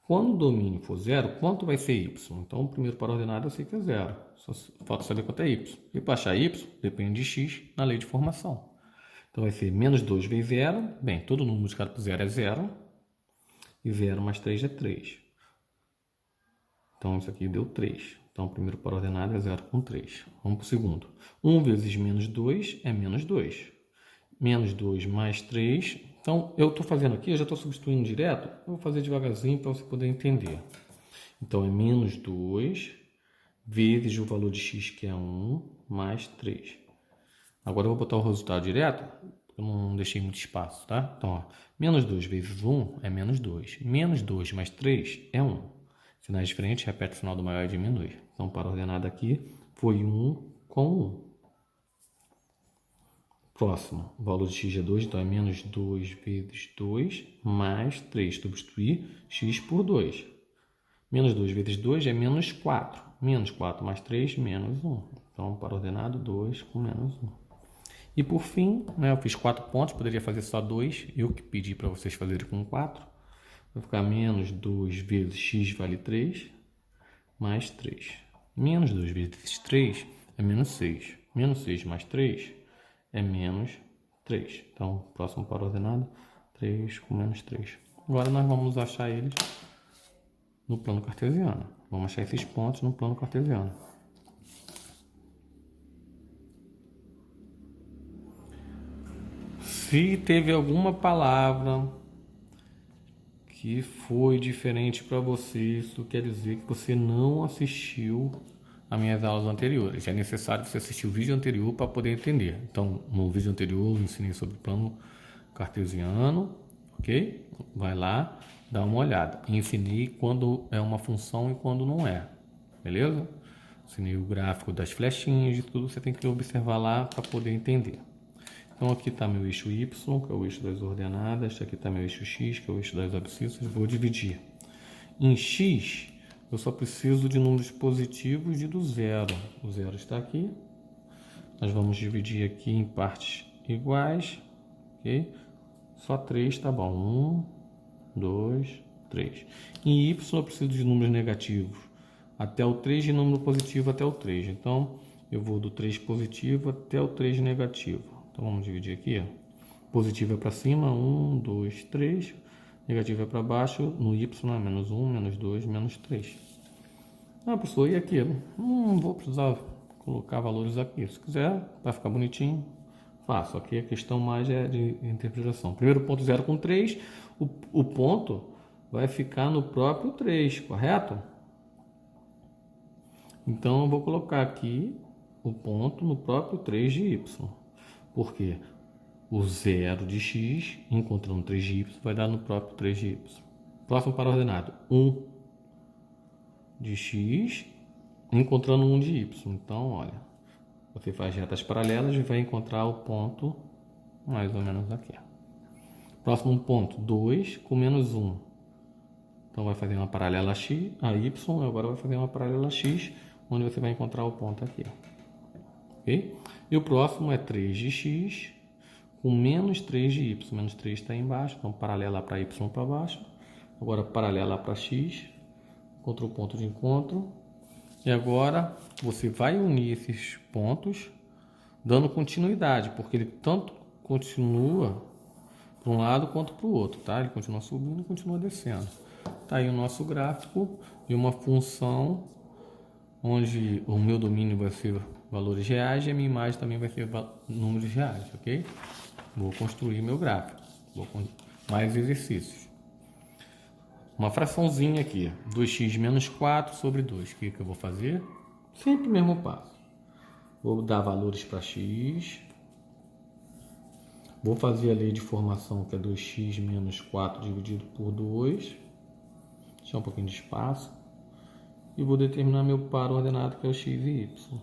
Quando o domínio for 0, quanto vai ser y? Então, o primeiro par ordenado eu sei que é 0. Só falta saber quanto é y. E para achar y, depende de x na lei de formação. Então, vai ser menos 2 vezes 0. Bem, todo número multiplicado por 0 é 0. E 0 mais 3 é 3. Então, isso aqui deu 3. Então, o primeiro par ordenado é 0,3. Vamos para o segundo. 1 vezes menos 2 é menos 2. Menos 2 mais 3. Então, eu estou fazendo aqui, eu já estou substituindo direto. Eu vou fazer devagarzinho para você poder entender. Então, é menos 2 vezes o valor de x, que é 1, mais 3. Agora, eu vou botar o resultado direto. Eu não deixei muito espaço, tá? Então, ó, menos 2 vezes 1 é menos 2. Menos 2 mais 3 é 1. Sinais diferentes, repete o final do maior e diminui. Então, para a ordenada aqui, foi 1 com 1. Próximo, o valor de x é 2, então é menos 2 vezes 2 mais 3. Substituir x por 2. Menos 2 vezes 2 é menos 4. Menos 4 mais 3, menos 1. Então, para o ordenado, 2 com menos 1. E por fim, né, eu fiz 4 pontos, poderia fazer só 2. Eu que pedi para vocês fazerem com 4. Vai ficar menos 2 vezes x vale 3, mais 3. Menos 2 vezes 3 é menos 6. Menos 6 mais 3 é menos 3. Então, próximo par ordenado, 3 com menos 3. Agora nós vamos achar eles no plano cartesiano. Vamos achar esses pontos no plano cartesiano. Se teve alguma palavra que foi diferente para você, isso quer dizer que você não assistiu as minhas aulas anteriores. É necessário você assistir o vídeo anterior para poder entender. Então, no vídeo anterior eu ensinei sobre o plano cartesiano, ok? Vai lá, dá uma olhada. Ensinei quando é uma função e quando não é, beleza? Ensinei o gráfico das flechinhas e tudo, você tem que observar lá para poder entender. Então, aqui está meu eixo Y, que é o eixo das ordenadas. Aqui está meu eixo X, que é o eixo das abscissas. Vou dividir. Em X, eu só preciso de números positivos e do zero. O zero está aqui. Nós vamos dividir aqui em partes iguais. Ok? Só 3 tá bom. 1, 2, 3. Em Y, eu preciso de números negativos até o 3 e número positivo até o 3. Então, eu vou do 3 positivo até o 3 negativo. Então, vamos dividir aqui, ó. Positivo é para cima, 1, 2, 3. Negativo é para baixo, no Y é menos 1, menos 2, menos 3. Ah, professor, e aqui? Não vou precisar colocar valores aqui. Se quiser, vai ficar bonitinho, faço. Aqui a questão mais é de interpretação. Primeiro ponto 0 com 3, o ponto vai ficar no próprio 3, correto? Então, eu vou colocar aqui o ponto no próprio 3 de Y. Por quê? O zero de x, encontrando 3 de y, vai dar no próprio 3 de y. Próximo par ordenado, 1 de x, encontrando 1 de y. Então, olha, você faz retas paralelas e vai encontrar o ponto mais ou menos aqui. Próximo ponto, 2 com menos 1. Então, vai fazer uma paralela a y, agora vai fazer uma paralela a x, onde você vai encontrar o ponto aqui. Ok? E o próximo é 3 de x com menos 3 de y. Menos 3 está aí embaixo, então paralela para y para baixo. Agora paralela para x, encontrou o ponto de encontro. E agora você vai unir esses pontos dando continuidade, porque ele tanto continua para um lado quanto para o outro, tá? Ele continua subindo e continua descendo. Tá aí o nosso gráfico de uma função onde o meu domínio vai ser valores reais e a minha imagem também vai ser números reais, ok? Vou construir meu gráfico, mais exercícios. Uma fraçãozinha aqui, 2x menos 4 sobre 2. O que eu vou fazer? Sempre o mesmo passo. Vou dar valores para x. Vou fazer a lei de formação, que é 2x menos 4 dividido por 2. Deixar um pouquinho de espaço. E vou determinar meu par ordenado, que é o x e y.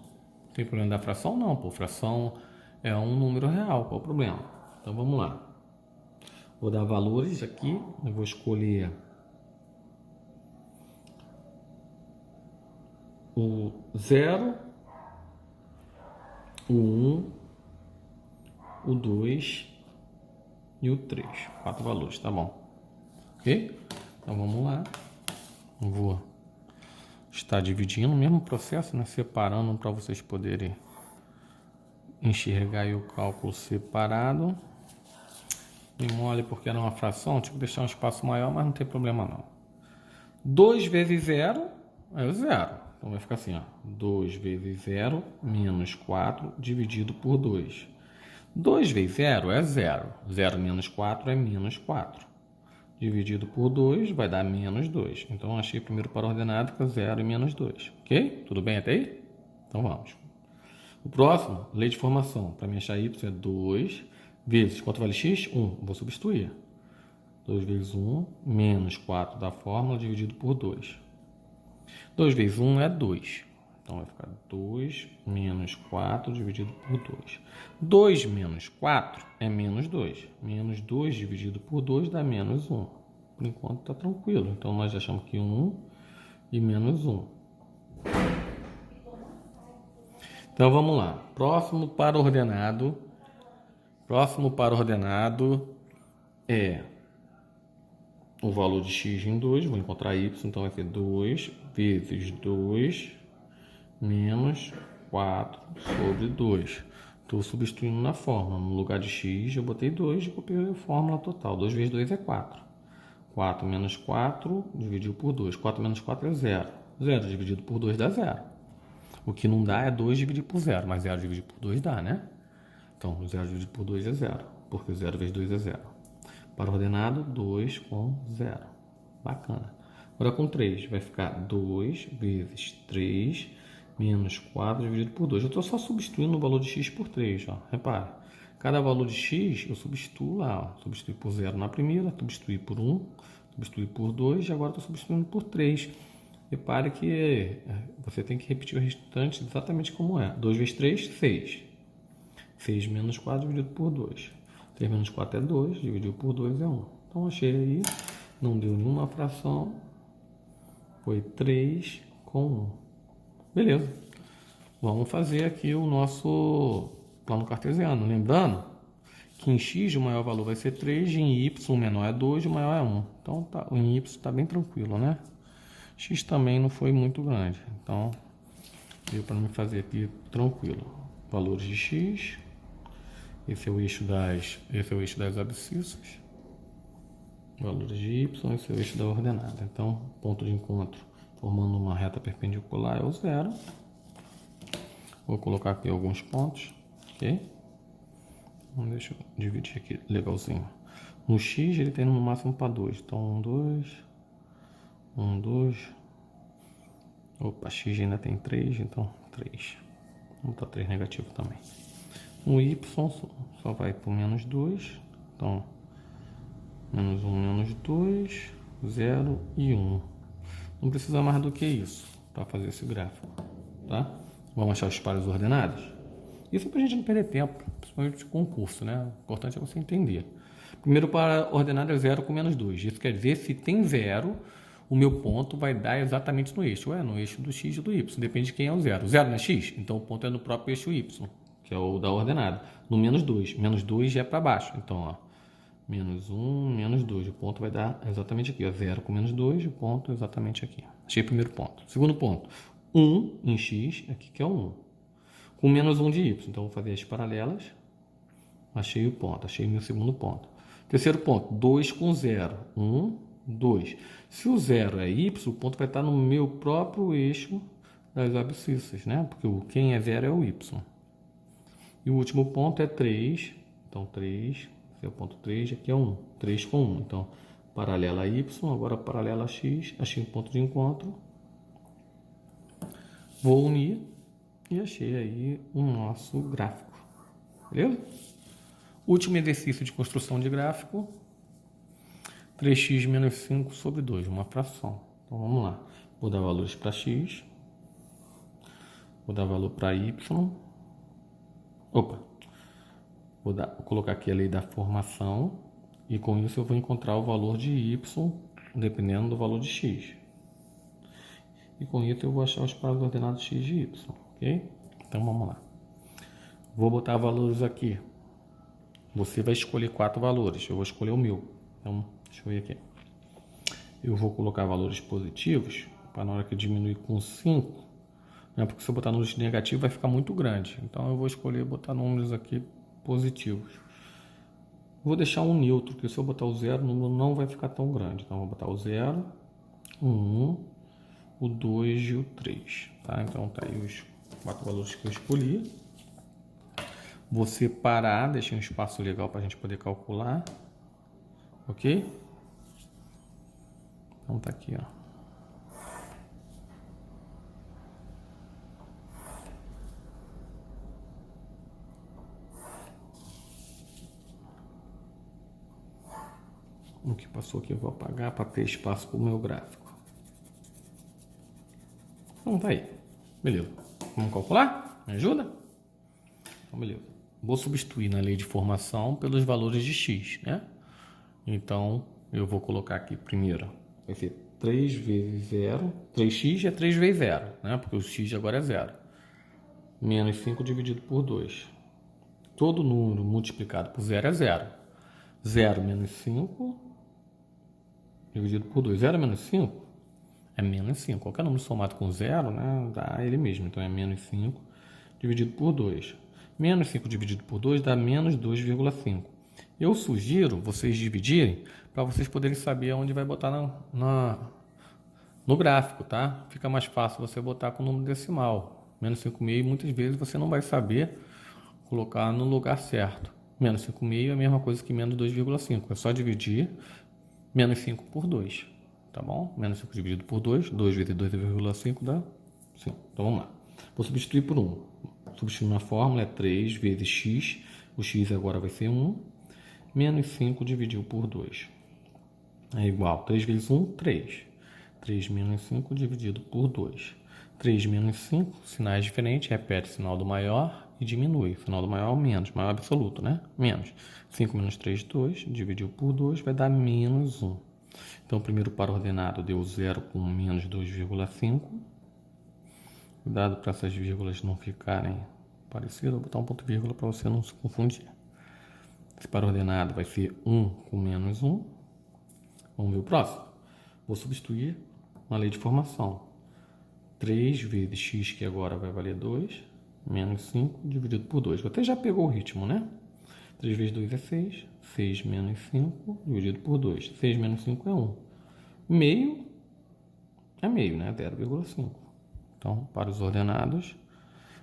Tem problema da fração? Não, pô. Fração é um número real. Qual o problema? Então, vamos lá. Vou dar valores aqui. Eu vou escolher o 0, o 1, o 2 e o 3. 4 valores, tá bom? Ok? Então, vamos lá. Eu vou estar dividindo o mesmo processo, né? Separando para vocês poderem enxergar aí o cálculo separado. Me mole porque era uma fração, tive que deixar um espaço maior, mas não tem problema não. 2 vezes 0 é o 0. Então vai ficar assim, ó, 2 vezes 0 menos 4 dividido por 2. 2 vezes 0 é 0. 0 menos 4 é menos 4. Dividido por 2 vai dar menos 2. Então, achei primeiro par ordenado que é 0 e menos 2. Ok? Tudo bem até aí? Então, vamos. O próximo, lei de formação. Para mim achar y é 2 vezes, quanto vale x? 1. Vou substituir. 2 vezes 1 menos 4 da fórmula dividido por 2. 2 vezes 1 é 2. Então, vai ficar 2 menos 4 dividido por 2. 2 menos 4 é menos 2. Menos 2 dividido por 2 dá menos 1. Por enquanto está tranquilo. Então, nós já achamos que 1 e menos 1. Então, vamos lá. Próximo par ordenado é o valor de x em 2. Vou encontrar y, então vai ser 2 vezes 2 menos 4 sobre 2. Estou substituindo na fórmula. No lugar de x, eu botei 2 e copiei a fórmula total. 2 vezes 2 é 4. 4 menos 4 dividido por 2. 4 menos 4 é 0. 0 dividido por 2 dá 0. O que não dá é 2 dividido por 0, mas 0 dividido por 2 dá, né? Então, 0 dividido por 2 é 0, porque 0 vezes 2 é 0. Para ordenado, 2 com 0. Bacana. Agora com 3, vai ficar 2 vezes 3 menos 4 dividido por 2. Eu estou só substituindo o valor de x por 3, ó. Repare, cada valor de x eu substituo lá, ó. Substitui por 0 na primeira, substitui por 1, substitui por 2 e agora estou substituindo por 3. Repare que você tem que repetir o restante exatamente como é. 2 vezes 3, 6. 6 menos 4 dividido por 2. 3 menos 4 é 2, dividido por 2 é 1. Então, achei aí, não deu nenhuma fração, foi 3 com 1. Beleza. Vamos fazer aqui o nosso plano cartesiano. Lembrando que em x o maior valor vai ser 3, em y o menor é 2 e o maior é 1. Então, tá, em y está bem tranquilo, né? X também não foi muito grande, então deu para me fazer aqui tranquilo. Valores de x, esse é o eixo das abscissas. Valores de y, esse é o eixo da ordenada. Então, ponto de encontro formando uma reta perpendicular é o 0. Vou colocar aqui alguns pontos, ok? Então, deixa eu dividir aqui legalzinho. No x ele tem no máximo para 2, então 1, 2... 1, 2. Opa, x ainda tem 3, então 3. Vamos botar 3 negativo também. O y só vai para menos 2. Então, menos 1, menos 2, 0 e 1. Não precisa mais do que isso para fazer esse gráfico, tá? Vamos achar os pares ordenados? Isso é para a gente não perder tempo, principalmente de concurso, né? O importante é você entender. Primeiro par ordenado é 0 com menos 2. Isso quer dizer, se tem 0... o meu ponto vai dar exatamente no eixo. No eixo do x e do y. Depende de quem é o 0. 0 não é x? Então o ponto é no próprio eixo y, que é o da ordenada. No menos 2. Menos 2 já é para baixo. Então, ó, menos 1, menos 2. O ponto vai dar exatamente aqui. Ó, 0 com menos 2, o ponto é exatamente aqui. Achei o primeiro ponto. Segundo ponto. 1 em x, aqui que é o 1. Com menos 1 de y. Então, vou fazer as paralelas. Achei o ponto. Achei o meu segundo ponto. Terceiro ponto. 2 com 0. 1, 2. Se o 0 é y, o ponto vai estar no meu próprio eixo das abscissas, né? Porque quem é 0 é o y. E o último ponto é 3. Então, 3, esse é o ponto 3, aqui é 1. 3 com 1. Então, paralela a y, agora paralela a x. Achei um ponto de encontro. Vou unir e achei aí o nosso gráfico. Beleza? Último exercício de construção de gráfico. 3x menos 5 sobre 2, uma fração. Então, vamos lá. Vou dar valores para x. Vou dar valor para y. Opa. Vou colocar aqui a lei da formação. E com isso eu vou encontrar o valor de y, dependendo do valor de x. E com isso eu vou achar os pares ordenados x e y. Ok? Então, vamos lá. Vou botar valores aqui. Você vai escolher 4 valores. Eu vou escolher o meu. Então, deixa eu ver aqui. Eu vou colocar valores positivos, para na hora que eu diminuir com 5, né, porque se eu botar números negativos vai ficar muito grande. Então eu vou escolher botar números aqui positivos. Vou deixar um neutro, porque se eu botar o 0, o número não vai ficar tão grande. Então eu vou botar o 0, o 1, o 2 e o 3, tá? Então tá aí os 4 valores que eu escolhi. Vou separar, deixei um espaço legal para a gente poder calcular, ok? Então tá aqui, ó. O que passou aqui eu vou apagar para ter espaço para o meu gráfico. Então tá aí. Beleza. Vamos calcular? Me ajuda? Então, beleza. Vou substituir na lei de formação pelos valores de x, né? Então, eu vou colocar aqui primeiro. Vai ser 3 vezes 0. 3x é 3 vezes 0, né? Porque o x agora é 0. Menos 5 dividido por 2. Todo número multiplicado por 0 é 0. 0 menos 5 dividido por 2. 0 menos 5 é menos 5. Qualquer número somado com 0, né, dá ele mesmo. Então, é menos 5 dividido por 2. Menos 5 dividido por 2 dá menos 2,5. Eu sugiro vocês dividirem para vocês poderem saber onde vai botar no gráfico, tá? Fica mais fácil você botar com o número decimal. Menos 5,5 muitas vezes você não vai saber colocar no lugar certo. Menos 5,5 é a mesma coisa que menos 2,5. É só dividir menos 5 por 2. Tá bom? Menos 5 dividido por 2. 2 vezes 2,5 dá 5. Então vamos lá. Vou substituir por 1. Substituir na fórmula é 3 vezes x. O x agora vai ser 1. Menos 5 dividido por 2. É igual. 3 vezes 1, 3. 3 menos 5 dividido por 2. 3 menos 5, sinais diferentes. Repete o sinal do maior e diminui. O sinal do maior, menos. Maior absoluto, né? Menos. 5 menos 3, 2. Dividiu por 2 vai dar menos 1. Então, o primeiro par ordenado deu 0 com menos 2,5. Cuidado para essas vírgulas não ficarem parecidas. Vou botar um ponto vírgula para você não se confundir. Esse par ordenado vai ser 1 com menos 1. Vamos ver o próximo. Vou substituir na lei de formação. 3 vezes x, que agora vai valer 2, menos 5 dividido por 2. Você já pegou o ritmo, né? 3 vezes 2 é 6. 6 menos 5 dividido por 2. 6 menos 5 é 1. Meio é meio, né? 0,5. Então, para os ordenados,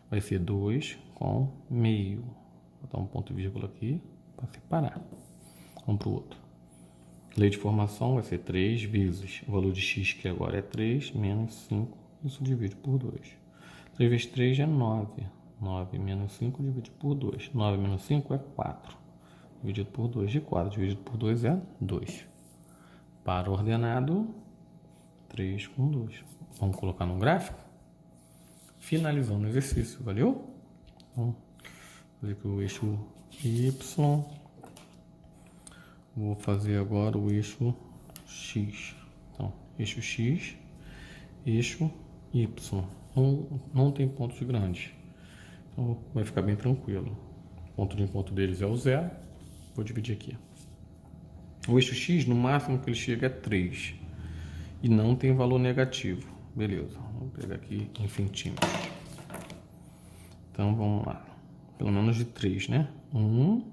vai ser 2 com meio. Vou botar um ponto e vírgula aqui para separar. Vamos para o outro. Lei de formação vai ser 3 vezes o valor de x, que agora é 3, menos 5. Isso divide por 2. 3 vezes 3 é 9. 9 menos 5 dividido por 2. 9 menos 5 é 4. Dividido por 2 de 4. Dividido por 2 é 2. Para o ordenado, 3 com 2. Vamos colocar no gráfico? Finalizando o exercício, valeu? Vamos fazer aqui o eixo Y. Vou fazer agora o eixo X. Então, eixo X, eixo Y. Não tem pontos grandes. Então, vai ficar bem tranquilo. O ponto de encontro deles é o 0. Vou dividir aqui. O eixo X, no máximo que ele chega é 3. E não tem valor negativo. Beleza. Vamos pegar aqui em centímetros. Então, vamos lá. Pelo menos de 3, né? 1,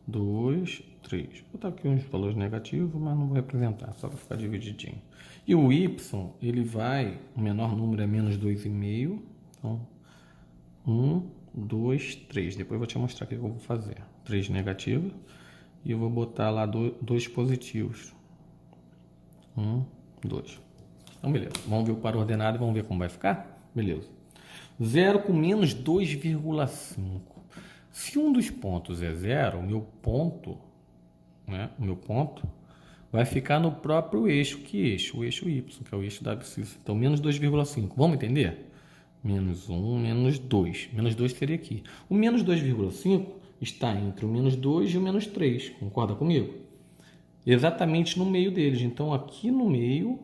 2, 3. Vou botar aqui uns valores negativos, mas não vou representar, só para ficar divididinho. E o Y, ele vai, o menor número é menos 2,5. Então, 1, 2, 3. Depois eu vou te mostrar o que eu vou fazer. 3 negativo. E eu vou botar lá 2 positivos. 1, 2. Então, beleza. Vamos ver o par ordenado e vamos ver como vai ficar? Beleza. 0 com menos 2,5. Se um dos pontos é 0, o meu ponto vai ficar no próprio eixo. Que eixo? O eixo Y, que é o eixo da abscissa. Então, menos 2,5. Vamos entender? Menos 1, menos 2. Menos 2 seria aqui. O menos 2,5 está entre o menos 2 e o menos 3. Concorda comigo? Exatamente no meio deles. Então, aqui no meio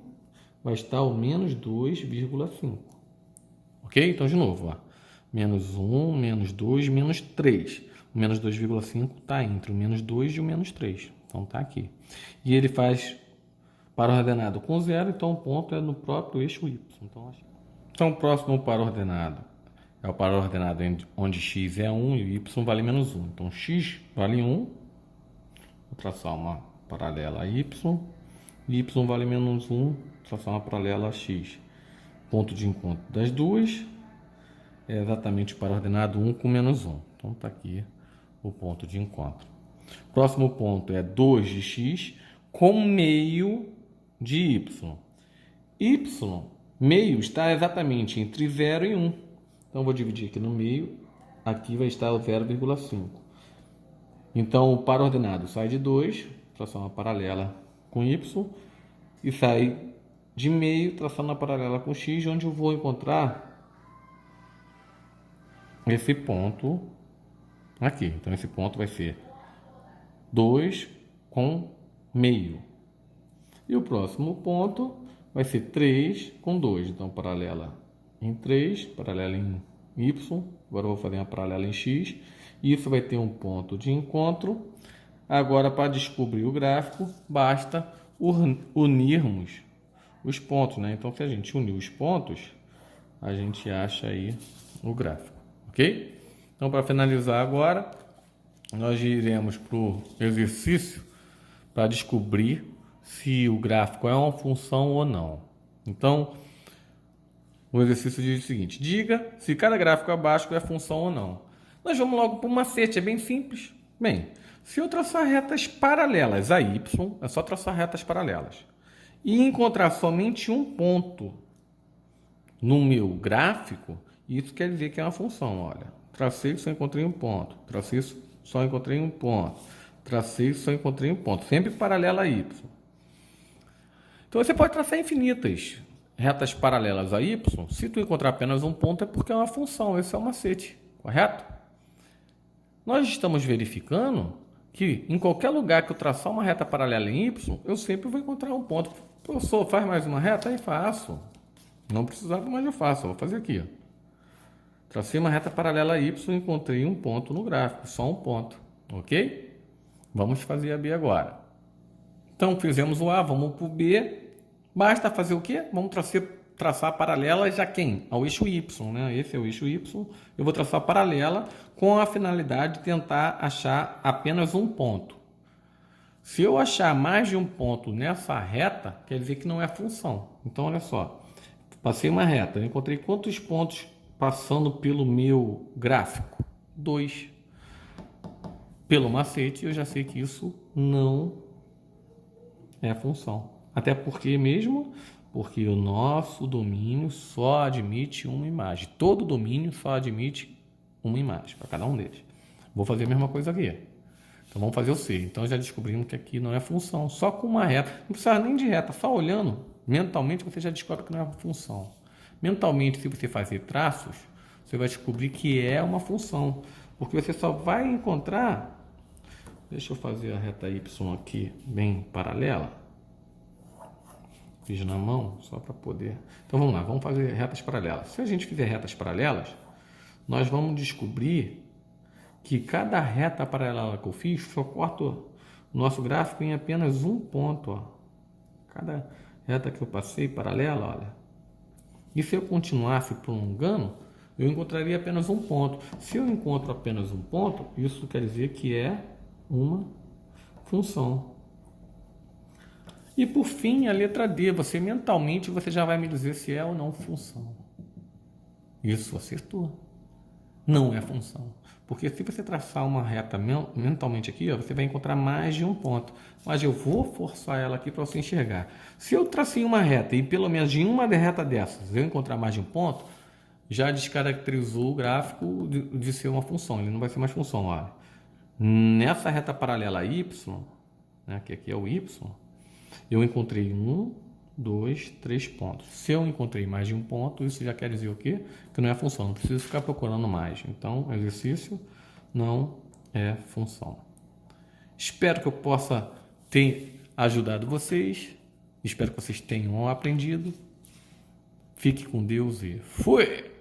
vai estar o menos 2,5. Ok? Então, de novo, ó. Menos 1, menos 2, menos 3. O menos 2,5 está entre o menos 2 e o menos 3. Então, está aqui. E ele faz par ordenado com 0, então o ponto é no próprio eixo Y. Então, o próximo par ordenado é o par ordenado onde x é 1 e y vale menos 1. Então, x vale 1. Vou traçar uma paralela a y. Y vale menos 1. Vou traçar uma paralela a x. ponto de encontro das duas é exatamente o par ordenado 1 com menos 1. Então está aqui o ponto de encontro. Próximo ponto é 2 de x com meio de y. Y, meio, está exatamente entre 0 e 1. Então, vou dividir aqui no meio. Aqui vai estar o 0,5. Então, o par ordenado sai de 2, traçando uma paralela com y. E sai de meio, traçando uma paralela com x, onde eu vou encontrar esse ponto aqui. Então, esse ponto vai ser 2 com meio. E o próximo ponto vai ser 3 com 2. Então, paralela em 3, paralela em y. Agora eu vou fazer uma paralela em x. Isso vai ter um ponto de encontro. Agora, para descobrir o gráfico, basta unirmos os pontos, né? Então, se a gente unir os pontos, a gente acha aí o gráfico, ok? Então, para finalizar agora, nós iremos para o exercício para descobrir se o gráfico é uma função ou não. Então, o exercício diz o seguinte: diga se cada gráfico abaixo é função ou não. Nós vamos logo para o macete, é bem simples. Bem, se eu traçar retas paralelas a y, é só traçar retas paralelas, e encontrar somente um ponto no meu gráfico, isso quer dizer que é uma função. Olha, tracei, só encontrei um ponto. Tracei, só encontrei um ponto. Tracei, só encontrei um ponto. Sempre paralela a y. Então, você pode traçar infinitas retas paralelas a y. Se tu encontrar apenas um ponto, é porque é uma função. Esse é o macete, correto? Nós estamos verificando que em qualquer lugar que eu traçar uma reta paralela em y, eu sempre vou encontrar um ponto. Professor, faz mais uma reta? Aí faço. Não precisava, mas eu faço. Eu vou fazer aqui. Tracei uma reta paralela a y e encontrei um ponto no gráfico. Só um ponto. Ok? Vamos fazer a B agora. Então, fizemos o A, vamos para o B. Basta fazer o quê? Vamos traçar paralelas a quem? Ao eixo Y, né? Esse é o eixo Y. Eu vou traçar paralela com a finalidade de tentar achar apenas um ponto. Se eu achar mais de um ponto nessa reta, quer dizer que não é função. Então, olha só. Passei uma reta, eu encontrei quantos pontos passando pelo meu gráfico? 2. Pelo macete, eu já sei que isso não é função. Até porque mesmo, porque o nosso domínio só admite uma imagem. Todo domínio só admite uma imagem para cada um deles. Vou fazer a mesma coisa aqui. Então vamos fazer o C. Então já descobrimos que aqui não é função. Só com uma reta. Não precisa nem de reta. Só olhando, mentalmente você já descobre que não é uma função. Mentalmente, se você fazer traços, você vai descobrir que é uma função. Porque você só vai encontrar... Deixa eu fazer a reta Y aqui bem paralela. Fiz na mão, só para poder... Então vamos lá, vamos fazer retas paralelas. Se a gente fizer retas paralelas, nós vamos descobrir que cada reta paralela que eu fiz, só corto o nosso gráfico em apenas um ponto. Ó. Cada reta que eu passei paralela, olha. E se eu continuasse prolongando, eu encontraria apenas um ponto. Se eu encontro apenas um ponto, isso quer dizer que é uma função. E por fim, a letra D, você mentalmente você já vai me dizer se é ou não função. Isso acertou. Não é função. Porque se você traçar uma reta mentalmente aqui, ó, você vai encontrar mais de um ponto. Mas eu vou forçar ela aqui para você enxergar. Se eu tracei uma reta e pelo menos em uma reta dessas eu encontrar mais de um ponto, já descaracterizou o gráfico de ser uma função. Ele não vai ser mais função. Olha. Nessa reta paralela y, né, que aqui é o y, eu encontrei 1, 2, 3 pontos. Se eu encontrei mais de um ponto, isso já quer dizer o quê? Que não é função, não preciso ficar procurando mais. Então, exercício não é função. Espero que eu possa ter ajudado vocês. Espero que vocês tenham aprendido. Fique com Deus e fui!